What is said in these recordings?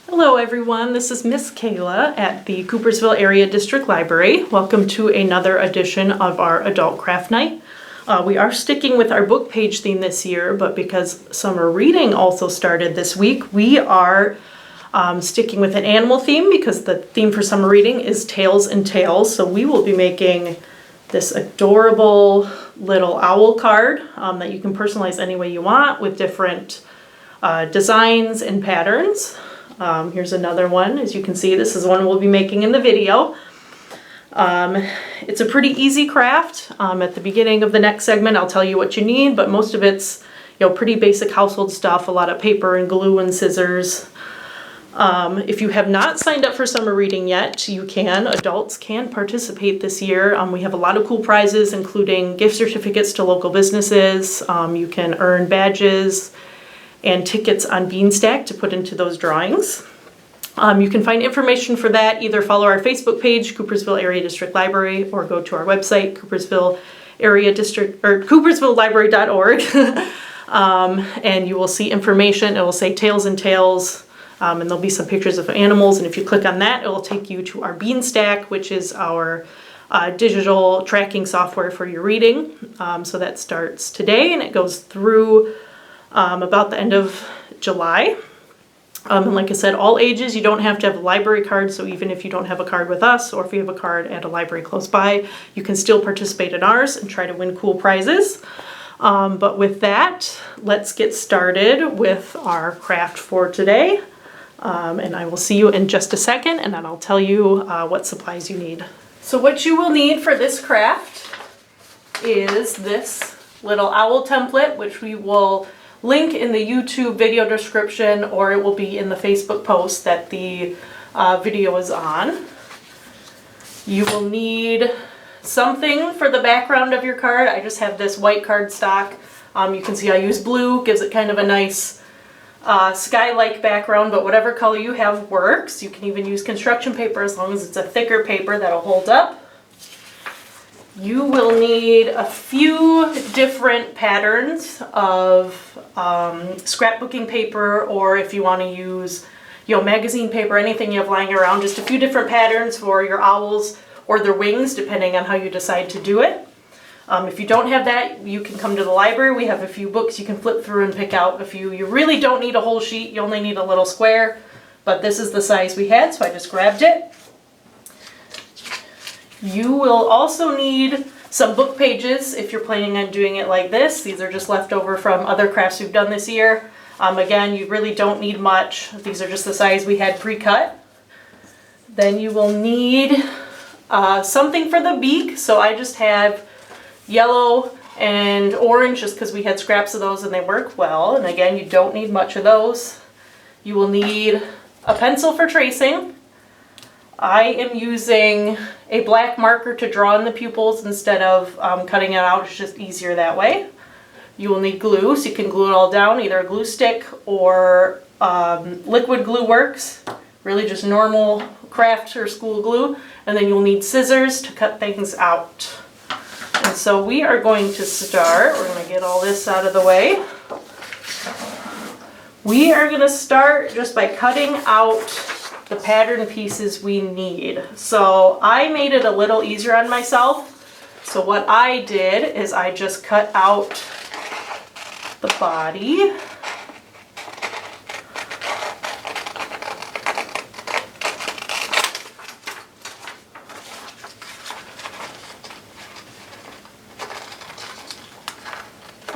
Hello everyone, this is Miss Kayla at the Coopersville Area District Library. Welcome to another edition of our Adult Craft Night. We are sticking with our book page theme this year, but because summer reading also started this week, we are sticking with an animal theme because the theme for summer reading is Tails and Tales. So we will be making this adorable little owl card that you can personalize any way you want with different designs and patterns. Here's another one. As you can see, this is one we'll be making in the video. It's a pretty easy craft. At the beginning of the next segment, I'll tell you what you need, but most of it's, pretty basic household stuff, a lot of paper and glue and scissors. If you have not signed up for summer reading yet, you can. Adults can participate this year. We have a lot of cool prizes, including gift certificates to local businesses. You can earn badges and tickets on Beanstack to put into those drawings. You can find information for that, either follow our Facebook page, Coopersville Area District Library, or go to our website, coopersvillelibrary.org. And you will see information. It will say Tails and Tales, and there'll be some pictures of animals. And if you click on that, it will take you to our Beanstack, which is our digital tracking software for your reading. So that starts today, and it goes through about the end of July. And like I said, all ages. You don't have to have a library card, so even if you don't have a card with us, or if you have a card at a library close by, you can still participate in ours and try to win cool prizes. But with that, let's get started with our craft for today. And I will see you in just a second, and then I'll tell you what supplies you need. So what you will need for this craft is this little owl template, which we will link in the YouTube video description, or it will be in the Facebook post that the video is on. You will need something for the background of your card. I just have this white cardstock. You can see I use blue, gives it kind of a nice sky-like background, but whatever color you have works. You can even use construction paper as long as it's a thicker paper that'll hold up. You will need a few different patterns of scrapbooking paper, or if you want to use, magazine paper, anything you have lying around, just a few different patterns for your owls or their wings, depending on how you decide to do it. If you don't have that, you can come to the library. We have a few books you can flip through and pick out a few. You really don't need a whole sheet. You only need a little square, but this is the size we had, so I just grabbed it. You will also need some book pages if you're planning on doing it like this. These are just left over from other crafts we've done this year. Again, you really don't need much. These are just the size we had pre-cut. Then you will need something for the beak. So I just have yellow and orange just because we had scraps of those and they work well. And again, you don't need much of those. You will need a pencil for tracing. I am using a black marker to draw in the pupils instead of cutting it out. It's just easier that way. You will need glue, so you can glue it all down. Either a glue stick or liquid glue works. Really just normal craft or school glue. And then you'll need scissors to cut things out. And so we are going to start. We're going to get all this out of the way. We are going to start just by cutting out the pattern pieces we need. So I made it a little easier on myself. So what I did is I just cut out the body.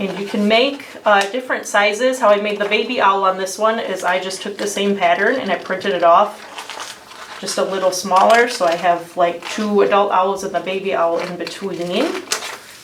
And you can make different sizes. How I made the baby owl on this one is I just took the same pattern and I printed it off just a little smaller. So I have like 2 adult owls and the baby owl in between.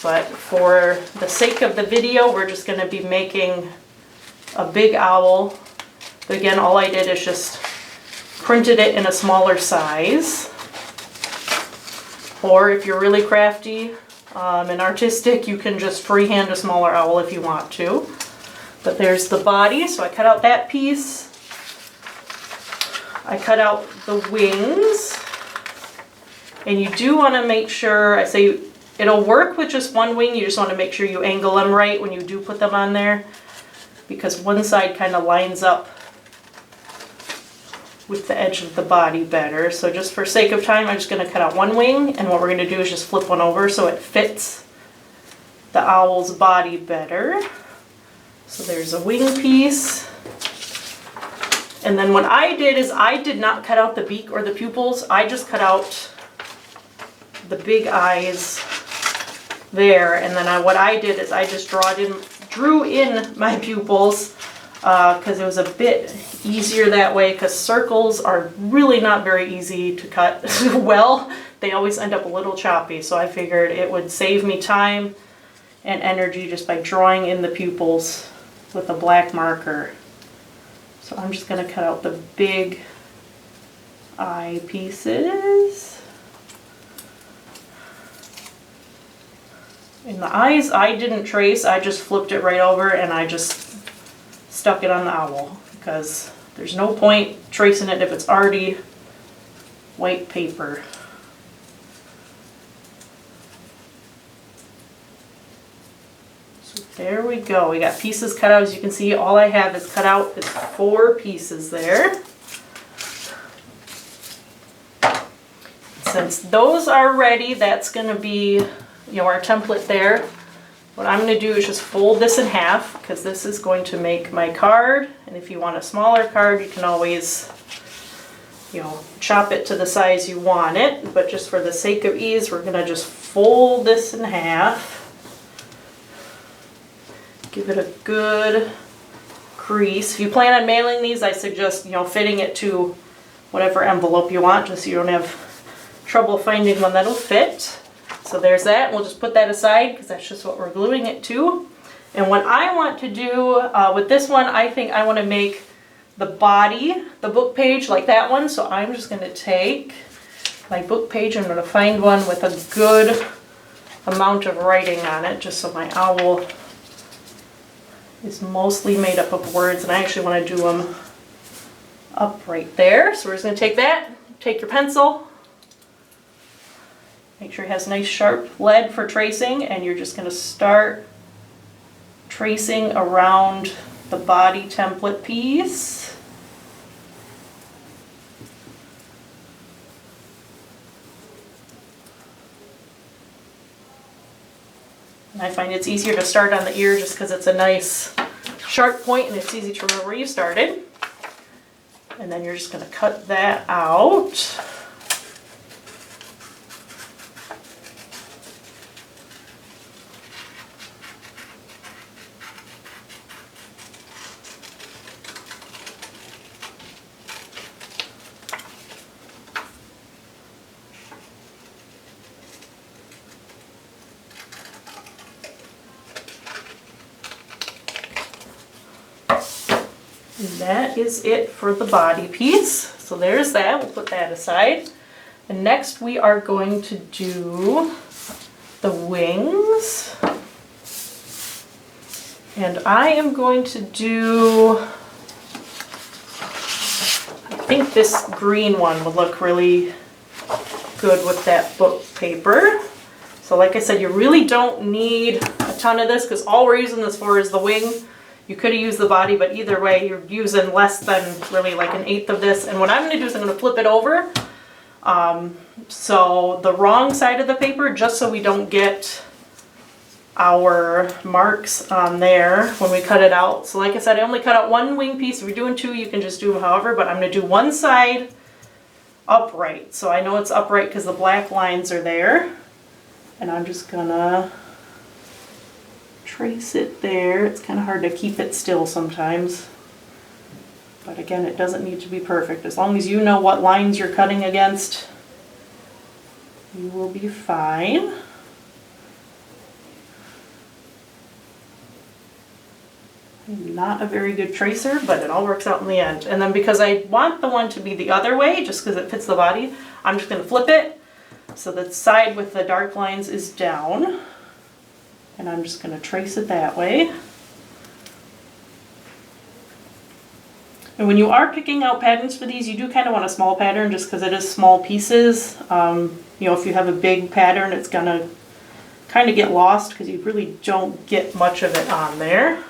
But for the sake of the video, we're just going to be making a big owl. But again, all I did is just printed it in a smaller size. Or if you're really crafty and artistic, you can just freehand a smaller owl if you want to. But there's the body, so I cut out that piece. I cut out the wings. And you do want to make sure, I say it'll work with just one wing, you just want to make sure you angle them right when you do put them on there, because one side kind of lines up with the edge of the body better. So just for sake of time, I'm just going to cut out one wing, and what we're going to do is just flip one over so it fits the owl's body better. So there's a wing piece. And then what I did is I did not cut out the beak or the pupils. I just cut out the big eyes there. And then what I did is I just drew in my pupils because it was a bit easier that way, because circles are really not very easy to cut well. They always end up a little choppy. So I figured it would save me time and energy just by drawing in the pupils with a black marker. So I'm just going to cut out the big eye pieces. And the eyes I didn't trace, I just flipped it right over and I just stuck it on the owl, because there's no point tracing it if it's already white paper. There we go. We got pieces cut out. As you can see, all I have is cut out is 4 pieces there. Since those are ready, that's going to be, our template there. What I'm going to do is just fold this in half, because this is going to make my card. And if you want a smaller card, you can always, chop it to the size you want it. But just for the sake of ease, we're going to just fold this in half. Give it a good crease. If you plan on mailing these, I suggest, fitting it to whatever envelope you want, just so you don't have trouble finding one that'll fit. So there's that. We'll just put that aside because that's just what we're gluing it to. And what I want to do with this one, I think I want to make the body, the book page, like that one. So I'm just going to take my book page. I'm going to find one with a good amount of writing on it, just so my owl is mostly made up of words, and I actually want to do them up right there. So we're just going to take that, take your pencil, make sure it has nice sharp lead for tracing, and you're just going to start tracing around the body template piece. And I find it's easier to start on the ear just because it's a nice sharp point and it's easy to remember where you started. And then you're just going to cut that out. And that is it for the body piece. So there's that. We'll put that aside. And next we are going to do the wings. And I am going to do, I think this green one would look really good with that book paper. So like I said, you really don't need a ton of this, because all we're using this for is the wing. You could have used the body, but either way, you're using less than really like 1/8 of this. And what I'm going to do is I'm going to flip it over. So the wrong side of the paper, just so we don't get our marks on there when we cut it out. So like I said, I only cut out 1 wing piece. If you're doing 2, you can just do them however, but I'm going to do one side upright. So I know it's upright because the black lines are there. And I'm just going to trace it there. It's kind of hard to keep it still sometimes. But again, it doesn't need to be perfect. As long as you know what lines you're cutting against, you will be fine. I'm not a very good tracer, but it all works out in the end. And then because I want the one to be the other way, just because it fits the body, I'm just going to flip it so the side with the dark lines is down. And I'm just going to trace it that way. And when you are picking out patterns for these, you do kind of want a small pattern just because it is small pieces. If you have a big pattern, it's going to kind of get lost because you really don't get much of it on there.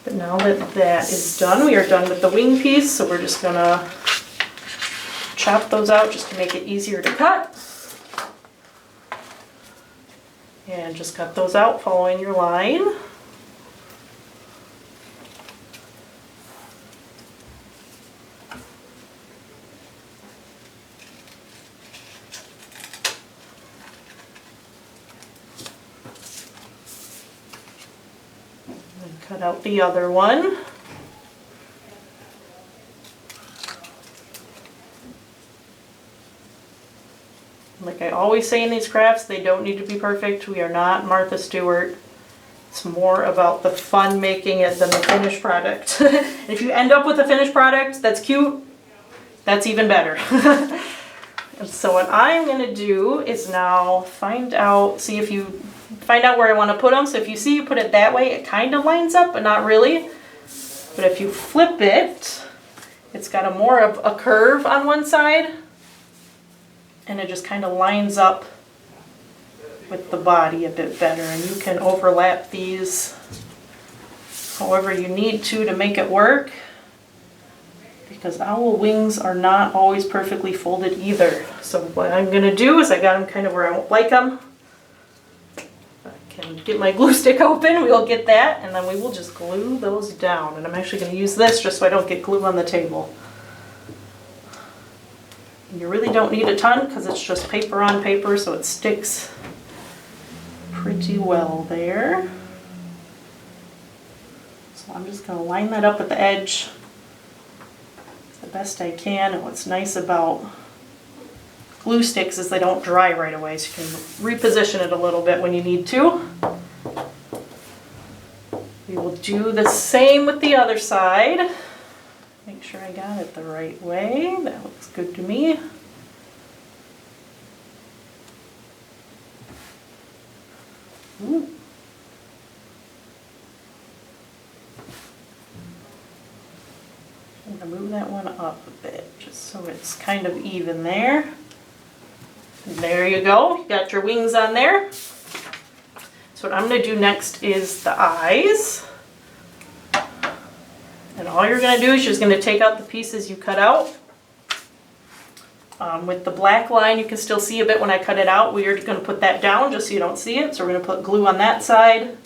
But now that that is done, we are done with the wing piece, so we're just going to chop those out just to make it easier to cut. And just cut those out following your line. And cut out the other one. Like I always say in these crafts, they don't need to be perfect. We are not Martha Stewart. It's more about the fun making it than the finished product. If you end up with a finished product that's cute, that's even better. And so what I'm going to do is now find out where I want to put them. So if you see you put it that way, it kind of lines up, but not really. But if you flip it, it's got a more of a curve on one side. And it just kind of lines up with the body a bit better. And you can overlap these however you need to make it work. Because owl wings are not always perfectly folded either. So what I'm going to do is I got them kind of where I like them. I can get my glue stick open, we'll get that, and then we will just glue those down. And I'm actually going to use this just so I don't get glue on the table. You really don't need a ton because it's just paper on paper, so it sticks pretty well there. So I'm just going to line that up at the edge the best I can. And what's nice about glue sticks is they don't dry right away, so you can reposition it a little bit when you need to. We will do the same with the other side. Make sure I got it the right way. That looks good to me. Ooh. I'm going to move that one up a bit just so it's kind of even there. And there you go. You got your wings on there. So what I'm going to do next is the eyes. And all you're going to do is just going to take out the pieces you cut out. With the black line, you can still see a bit when I cut it out. We're going to put that down just so you don't see it. So we're going to put glue on that side.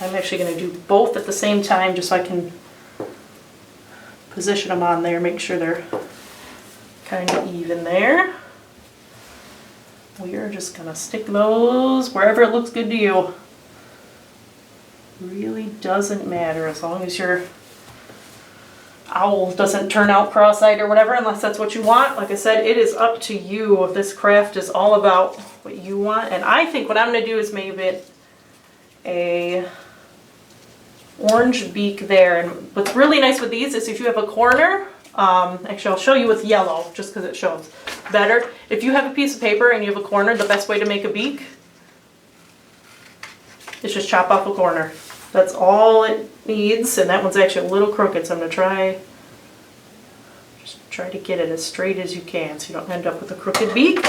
I'm actually going to do both at the same time just so I can position them on there, make sure they're kind of even there. We are just going to stick those wherever it looks good to you. Really doesn't matter as long as your owl doesn't turn out cross-eyed or whatever, unless that's what you want. Like I said, it is up to you. If this craft is all about what you want. And I think what I'm going to do is make it a orange beak there. And what's really nice with these is if you have a corner, actually I'll show you with yellow just because it shows better. If you have a piece of paper and you have a corner, the best way to make a beak is just chop off a corner. That's all it needs, and that one's actually a little crooked, so I'm going to try to get it as straight as you can so you don't end up with a crooked beak.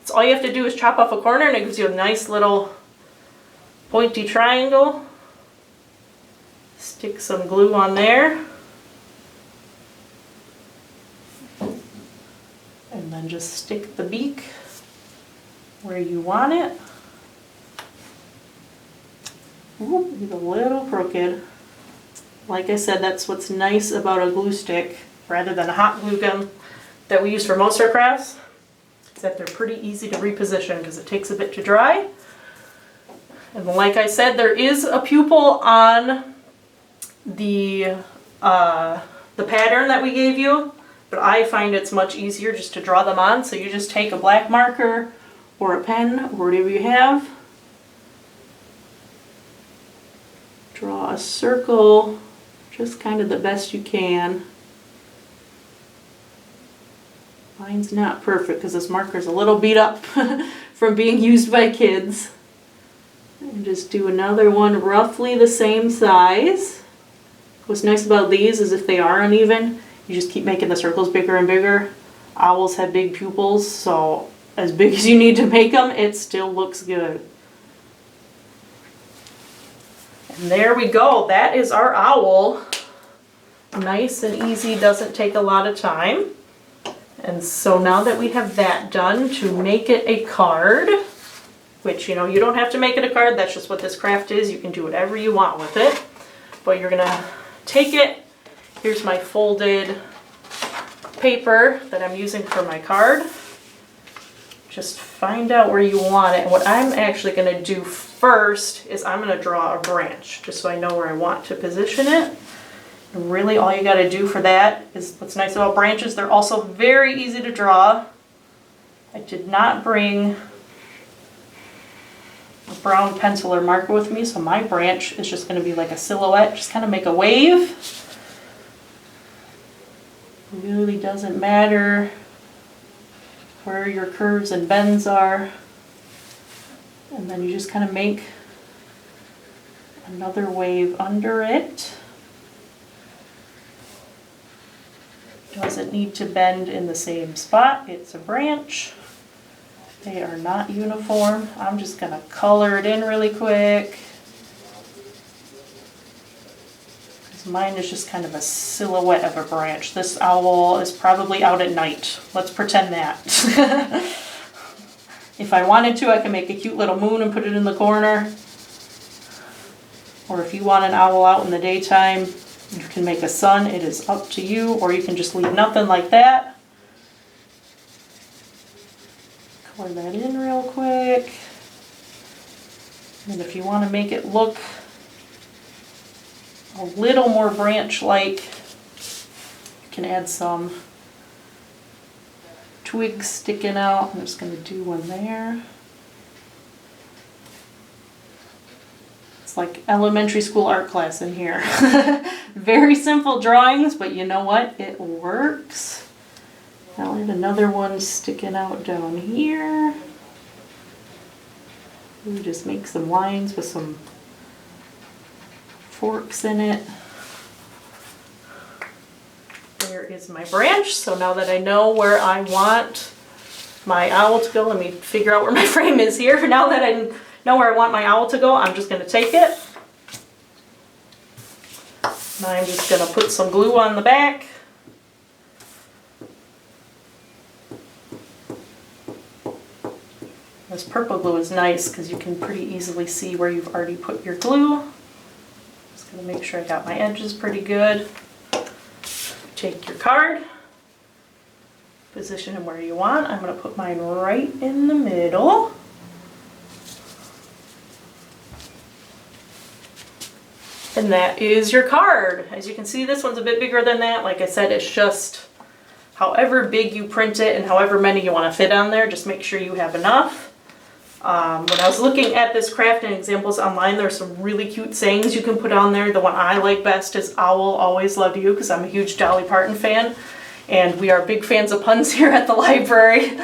So all you have to do is chop off a corner and it gives you a nice little pointy triangle. Stick some glue on there. And then just stick the beak where you want it. Ooh, it's a little crooked. Like I said, that's what's nice about a glue stick rather than a hot glue gun that we use for most of our crafts, is that they're pretty easy to reposition because it takes a bit to dry. And like I said, there is a pupil on the pattern that we gave you, but I find it's much easier just to draw them on. So you just take a black marker or a pen or whatever you have, draw a circle just kind of the best you can. Mine's not perfect because this marker's a little beat up from being used by kids. And just do another one roughly the same size. What's nice about these is if they are uneven, you just keep making the circles bigger and bigger. Owls have big pupils, so as big as you need to make them, it still looks good. And there we go. That is our owl. Nice and easy, doesn't take a lot of time. And so now that we have that done, to make it a card, which, you know, you don't have to make it a card, that's just what this craft is. You can do whatever you want with it. But you're gonna take it, here's my folded paper that I'm using for my card. Just find out where you want it. And what I'm actually gonna do first is I'm gonna draw a branch, just so I know where I want to position it. And really all you gotta do for that is, what's nice about branches, they're also very easy to draw. I did not bring a brown pencil or marker with me, so my branch is just going to be like a silhouette, just kind of make a wave. It really doesn't matter where your curves and bends are. And then you just kind of make another wave under it. Doesn't need to bend in the same spot, it's a branch. They are not uniform. I'm just gonna color it in really quick. Because mine is just kind of a silhouette of a branch. This owl is probably out at night. Let's pretend that. If I wanted to, I can make a cute little moon and put it in the corner. Or if you want an owl out in the daytime, you can make a sun. It is up to you. Or you can just leave nothing like that. Color that in real quick. And if you want to make it look a little more branch-like, you can add some twigs sticking out. I'm just going to do one there. It's like elementary school art class in here. Very simple drawings, but you know what? It works. Now I have another one sticking out down here. We just make some lines with some forks in it. There is my branch. So now that I know where I want my owl to go, let me figure out where my frame is here. Now that I know where I want my owl to go, I'm just going to take it. And I'm just going to put some glue on the back. This purple glue is nice because you can pretty easily see where you've already put your glue. Just gonna make sure I got my edges pretty good. Take your card, position them where you want. I'm gonna put mine right in the middle. And that is your card. As you can see, this one's a bit bigger than that. Like I said, it's just however big you print it and however many you want to fit on there, just make sure you have enough. When I was looking at this craft and examples online, there's some really cute sayings you can put on there. The one I like best is "Owl always loved you," because I'm a huge Dolly Parton fan, and we are big fans of puns here at the library.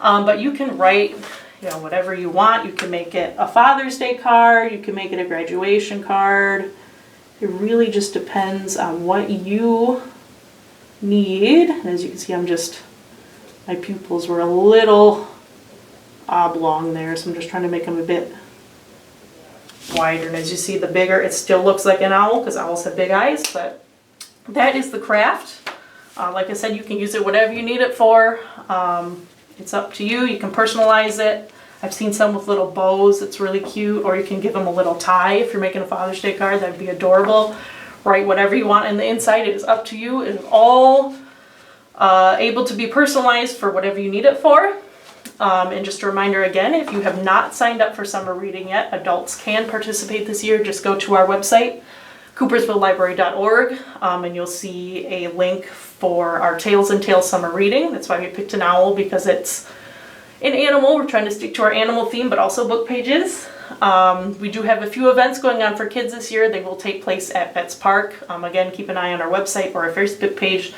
But you can write, you know, whatever you want. You can make it a Father's Day card. You can make it a graduation card. It really just depends on what you need. And as you can see, my pupils were a little oblong there, so I'm just trying to make them a bit wider. And as you see, the bigger, it still looks like an owl because owls have big eyes, but that is the craft. Like I said, you can use it whatever you need it for. It's up to you. You can personalize it. I've seen some with little bows. It's really cute. Or you can give them a little tie if you're making a Father's Day card. That'd be adorable. Write whatever you want in the inside. It is up to you. It is all able to be personalized for whatever you need it for. And just a reminder again, if you have not signed up for summer reading yet, adults can participate this year. Just go to our website, coopersvillelibrary.org, and you'll see a link for our Tails and Tales summer reading. That's why we picked an owl, because it's an animal. We're trying to stick to our animal theme, but also book pages. We do have a few events going on for kids this year. They will take place at Betts Park. Again, keep an eye on our website or our Facebook page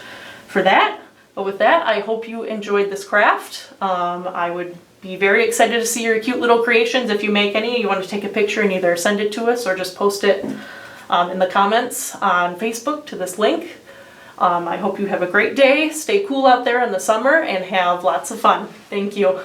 for that. But with that, I hope you enjoyed this craft. I would be very excited to see your cute little creations. If you make any, you want to take a picture and either send it to us or just post it in the comments on Facebook to this link. I hope you have a great day. Stay cool out there in the summer and have lots of fun. Thank you.